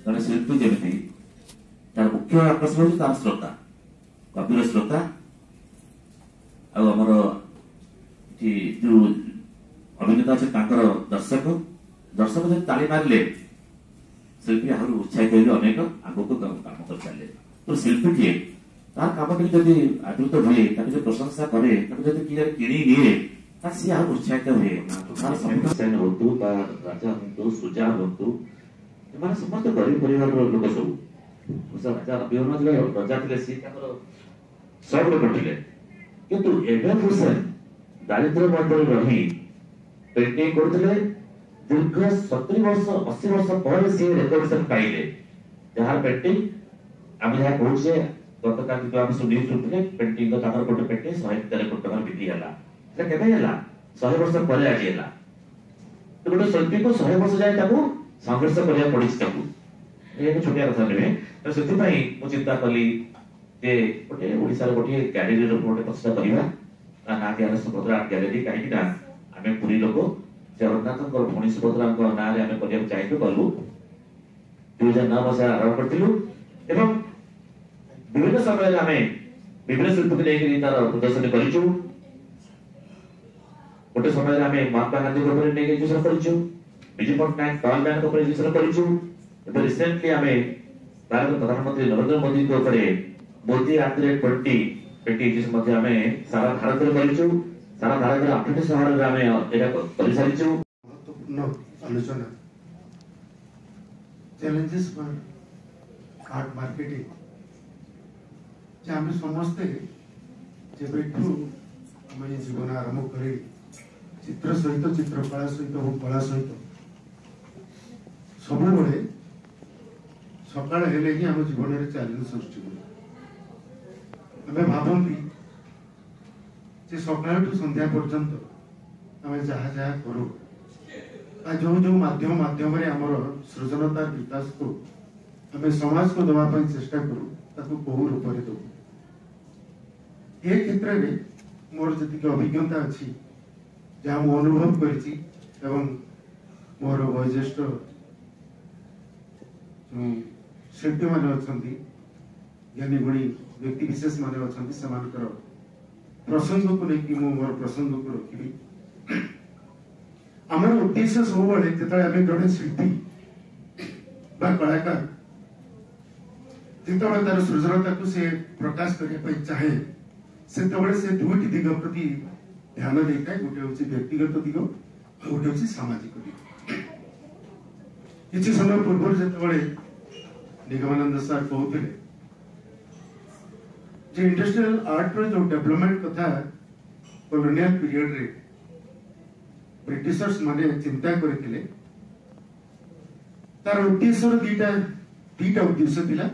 जड़े शिल्पी जमी तार मुख्य आकर्षण होती तार श्रोता कविर श्रोता आमर जो अभिनेता अच्छे दर्शक दर्शक जो ताली मारे शिल्पी आहरी उत्साहित अनेक आगक काम कर चले तो शिल्पी किए तार काम टी जब आदृत हुए जो प्रशंसा करे किए किणी निए सी आहरी उत्साहित हुए तार सेन हूँ राजा हूँ सुजा हूँ एम समस्त गरीब परिवार लोक सब राजा विवेकानंद राजा थे सी सब लोग थे किंतु एवं हुसैन दारिद्र्य मध्य रही पेंटिंग करते दीर्घ 70 वर्ष 80 वर्ष पर सी रिकग्निशन पाइले जहां पेंटिंग आम जहाँ कहे गतकाल जो आम सुनी शुणुले पेंटिंग गोटे पेंटिंग 113 कोटी टका बिक्री है केवे 100 वर्ष पर आज है तो गोटे शिल्पी को 100 वर्ष जाए संघर्ष करा पड़ी ये छोटिया कथा नुहे तो से मुझे चिंता कली जे गोटे ओडिशा गोटे गैलेरी गोटे प्रतिष्ठा करवा ना दिया सुभद्रा आर्ट गैलेरी कहीं आम पुरी लोक जगन्नाथ भौणी सुभद्रा ना चाहिए कलु 2009 मसीहा आरंभ करूँ विभिन्न समय आम विभिन्न शिल्प को लेकर तार प्रदर्शनी करूँ गोटे समय आम महात्मा गांधी एक्जिबिशन करूँ विजु पट्टनायक पाल बैंक एक्जिबिशन करूँ रिसेंटली आम भारत प्रधानमंत्री नरेंद्र मोदी मोदी आर्ट 20 एक्जिबिशन आम सारा भारत में करूँ सारा भारत 8टी सहर कर सारी महत्वपूर्ण आलोचना चैलेंजेस फॉर आर्ट मार्केटिंग आम समस्ते जब आम जीवन आरंभ कर चित्र सहित चित्रकला सहित और कला सहित सब सकाल हेले ही आम जीवन में चैलेंज सृष्टि आम भावती जे सकाल टू संध्या पर्यंत आम जहाँ जहाँ करूँ जो जो माध्यम आमर सृजनता विकास को आम समाज को दवाई चेष्टा करूँ ताको बहु रूप में दू ये क्षेत्र में मोर जी अभिज्ञता अच्छी जहाँ मु अनुभव कर मोर वयोज्येष्ठ शिल्पी मान अच्छा ज्ञानी गुणी व्यक्ति विशेष मान अच्छा प्रसंग को लेकिन मोर प्रसंग को रखी आम उद्देश्य सब जो आम जड़े शिल्पी कलाकार जिते तार सृजनता को से प्रकाश करने चाहे से दुईटी दिग प्रति ध्यान देता है गोटे हूँ व्यक्तिगत दिग और गोटे हूँ सामाजिक दिग किसी समय पूर्व जो निगमानंद सार कहते इंडस्ट्रियल आर्ट जो डेवलपमेंट कथा कॉलोनियल पीरियड रे ब्रिटिशर्स माने चिंता करथिले तार उद्देश्य दीटा उद्देश्य थिला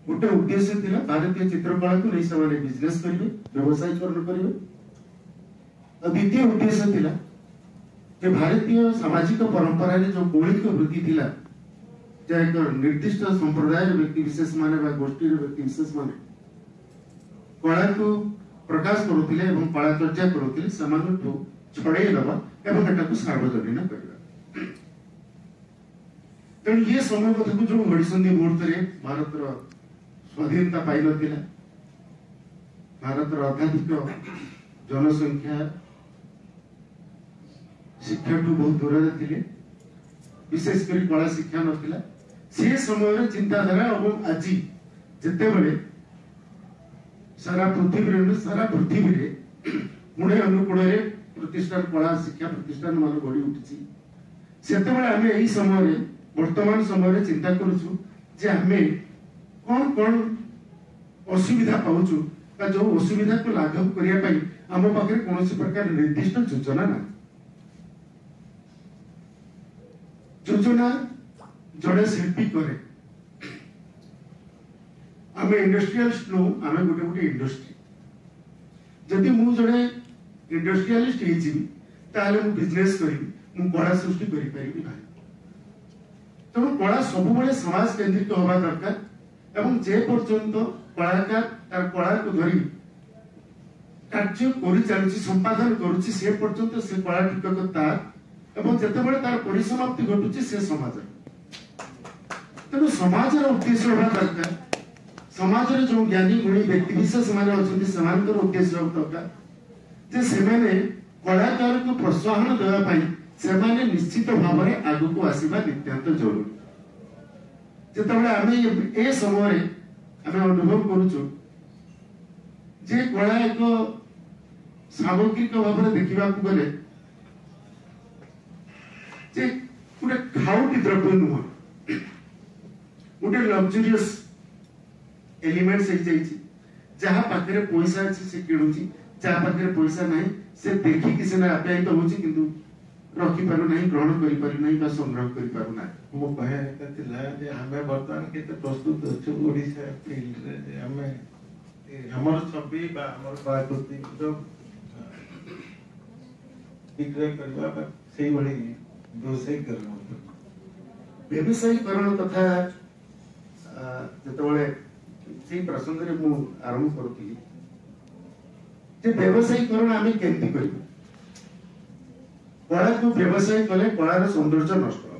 गोटे उद्देश्य थिला भारतीय चित्रकला को नहीं से बिजनेस करेंगे व्यवसायीकरण करेंगे और द्वितीय उद्देश्य थिला कि भारतीय सामाजिक परंपरा जो मौलिक वृत्ति थिला जे एक निर्दिष्ट संप्रदाय व्यक्ति विशेष माने गोष्ठी व्यक्ति विशेष माने कला को प्रकाश करुले एवं कलाचर्चा करुले छड़े दबा एवं एटा सार्वजनीन करवा तेणु ये समय कथा जो घड़ी मुहूर्त भारत स्वाधीनता पाई नथिला भारत अत्याधिक जनसंख्या शिक्षा ठू बहुत दूर थे विशेषकर कला शिक्षा नथिला से समय चिंताधारा और आज जिते बड़े सारा पृथ्वी पुणे अनुकूल प्रतिष्ठान कला शिक्षा प्रतिष्ठान मान गढ़ी उठी से यही समय वर्तमान समय चिंता करुचु जे आमे कौन कौन असुविधा पाऊचु जो असुविधा को लाघव करने आम पाखे कौन प्रकार निर्दिष्ट योजना ना योजना जड़े शिल्पी करे आम इंडस्ट्रियलिस्ट नु आम गोटे गोटे इंडस्ट्री जदि मु जड़े इंडस्ट्रियलिस्ट ताले मु बिजनेस करी मु कला सृष्टि करि परिबि ना तेणु कला सब समाज केंद्रित हवा दरकार एवं जे पर्यंत कलाकार तार कला को धरी कार्य कर चलुची संपादन करुची से पर्यंत से कला टिकक तार एवं जेतेबेले तार परिसमाप्ति घटुची से समाज तेणु समाज उद्देश्य होगा दरकार समाज जो ज्ञानी गुणी व्यक्ति विशेष से उद्देश्य दरकार जे से कलाकार को प्रोत्साहन देवाई से निश्चित भाव में आग को आसवा नितांत जरूरी जिते आम ए समय आम अनुभव करुचु जे कला एक सामग्रिक भाव में देखा गले जे गोटे खाउटी द्रव्य नुह गोटे लग्जरियस एलिमेंट्स जहाँ पाखे पैसा अच्छी से किणुची जहाँ पाखे पैसा ना से देखिकी सीना आप्यायित होची किंतु रखी पारु नहीं ग्रहण करि पारु नहीं बा संग्रह करि पारु ना मो कहे कथिला जे हमें वर्तमान केते प्रस्तुत अछि ओडिसा फील्ड रे जे हमें हमर छवि बा हमर कलाकृति जो विक्रय करबा बा सेही भली व्यवसाय करना व्यवसायीकरण तथा जेतबेले से प्रसंग रे मु आरंभ करथि जे व्यवसायीकरण आमे केंती करिबा कला को व्यवसाय कले कलार सौंदर्य नष्ट हो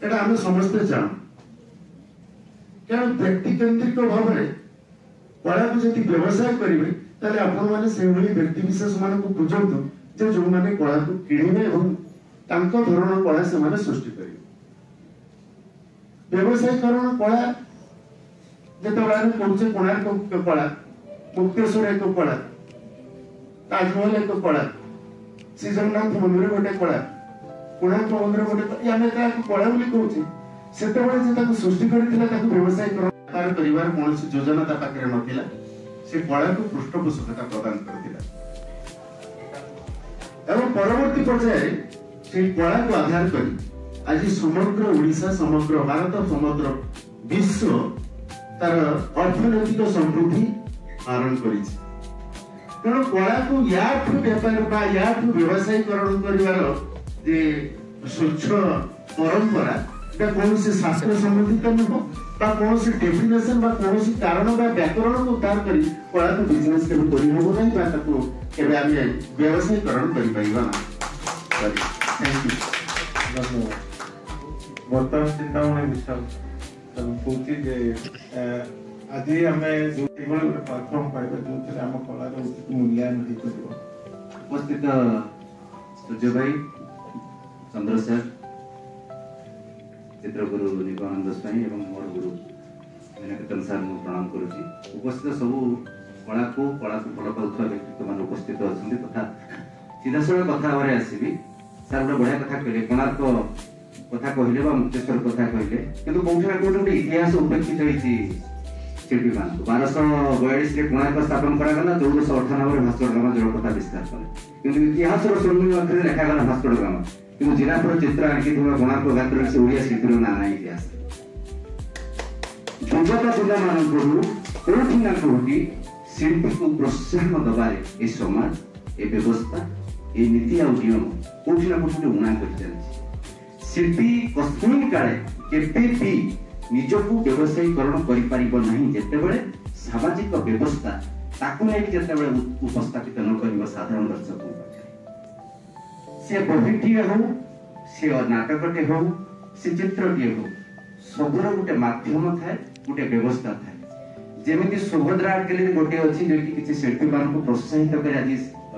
एटा आमे समझते जान कारण व्यक्ति केंद्रिक भाव में कला को यदि व्यवसाय करिवे ताले आपण माने से भली व्यक्ति विशेष मान को बुझंतु जे जो माने कला को किणिबे एवं तांको धरण कला से माने सृष्टि करिवे व्यवसायीकरण कला जेतबेले आमे कोचे कोणार्क कला मुक्तेश्वर एक कला ताजमहल एक कला श्री जगन्नाथ मंदिर गोटे कला कोणार्क मंदिर गोटे आमे कला बोली कहूचे सेतेबेले जे ताको सृष्टि करथिला ताको व्यवसायीकरण परिवार कौन योजना ता पाखे नथिला से कला को पृष्ठपोषकता प्रदान करथिला एवं परवर्ती पर्याय से कला को आधार करी आज समग्र ओडिशा समग्र भारत समग्र विश्व तार अर्थनैतिक समृद्धि आरण करिछि तेणु कला को याठू व्यापार बा याठू व्यवसायीकरण करिवार जे स्वच्छ परंपरा এটা কোনসি শাস্ত্র সম্বন্ধিত নহ বা কোনসি ডেফিনেশন বা কোনসি কারণ বা ব্যাকরণ को उतार करी कला को बिजनेस के करी हो नहीं बा ताको केबे आमे व्यवसायीकरण करि पाइबा ना थैंक यू वर्तमान चिंतामणि विशाल पूछी जे आज हमें जो टेबल प्लेटफॉर्म पाइबा जो हम कला रो मूल्यांकन हि करबो उपस्थित सूर्य भाई चंद्र सर चित्रगुरु निगमानंद स्वाई एवं मोर गुरु मीनाकेतन सार मु प्रणाम करुची उपस्थित सबू कला को भल पाउथवा व्यक्तित्व मान उपस्थित अछंती तथा सीधासळ कथा बारे आसीबी सार बड़ा बढ़िया कथा कहले कोणार्क कथा कहले बा मुक्तेश्वर कथा कहले किंतु कोठा कोठे इतिहास उपेक्षित होईची शिल्पी मान 1242 रे कोणार्क स्थापन करा गला 1498 रे भास्कर गामा जल कथा विस्तार कले किंतु इतिहास रो स्वर्णिम अक्षरे लिखा गला भास्कर गामा किंतु जिनापुर चित्र आंकी थोड़ा कोणार्क गात्र से ओडिया शिल्पीर ना ना इतिहास युवक पिला मान करू कोठी ना कोठी शिल्पी को प्रोत्साहन दबारे ए समाज ए व्यवस्था ए नीति आ नियम कोठी ना कोठी उना कर चलछि शिल्पी कस्मिन काले केपे भी निजको व्यवसायीकरण करि परिबो नहीं जेते बेले सामाजिक व्यवस्था ताकू नै जेते बेले उपस्थापित न करिबो साधारण दर्शक से बहिटी हो से नाटकटे हो से चित्रटे हो सबुर गोटे माध्यम थाए गोटे व्यवस्था थाए जेमिति सुभद्रा केले गोटे अछि जे कि किछि शिल्पी मान को प्रोत्साहित करे आज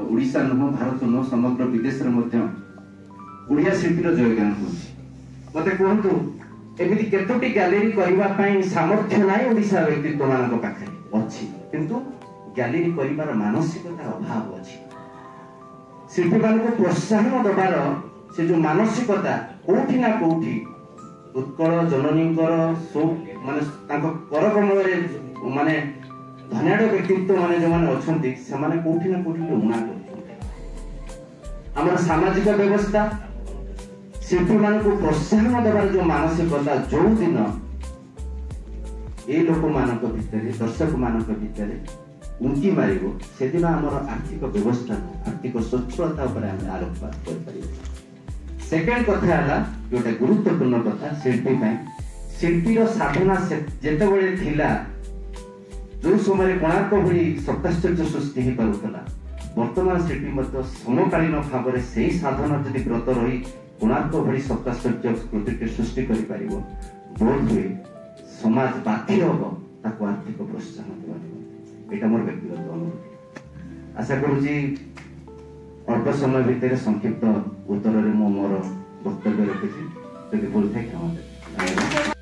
ओडिसा न भारत न समग्र विदेश रे मध्य ओडिया शिल्पीर जयगान होछि मते कहंतु एमिति केतोटी गैलरी करिवा पई सामर्थ्य नाही ओडिसा व्यक्तित्व मान को पाखे अछि किंतु गैलरी करिवार मानसिकता अभाव अछि शिल्पी मान को प्रोत्साहन दबार से जो मानसिकता कोठी ना कोठी उत्कल जननीकर सो माने ताको कर कमल रे माने धन्याड व्यक्तित्व माने जो माने अछंती से माने कोठी ना कोठी उना करछन हमर सामाजिक व्यवस्था शिल्पी मान को प्रोत्साहन दबार जो मानसिकता जो दिन ए लोक मानक भितरे दर्शक मानक भितरे उंकी मारिबो से दिन हमर आर्थिक व्यवस्था आर्थिक सच्छलता ऊपर हम आलोकपात कर परिबो सेकंड कथा हला जोटा गुरुत्वपूर्ण कथा शिल्पी पई शिल्पीर साधना जेते बेले थिला जो समय कोणार्क भली सप्ताश्चर्य सृष्टि हे पारुतला वर्तमान शिल्पी मत समकालीन भाव में सही साधना जदि व्रत रही कोणार्क भली सप्ताश्चर्य कृतिटे सृष्टि कर बोध हुए समाज बाध्य हम ताको आर्थिक प्रोत्साहन देवा यहाँ मोर व्यक्तिगत अनुभूति आशा करुँची अल्प समय भितर संक्षिप्त उत्तर में मोर वक्तव्य रखी भूल थे क्षमा।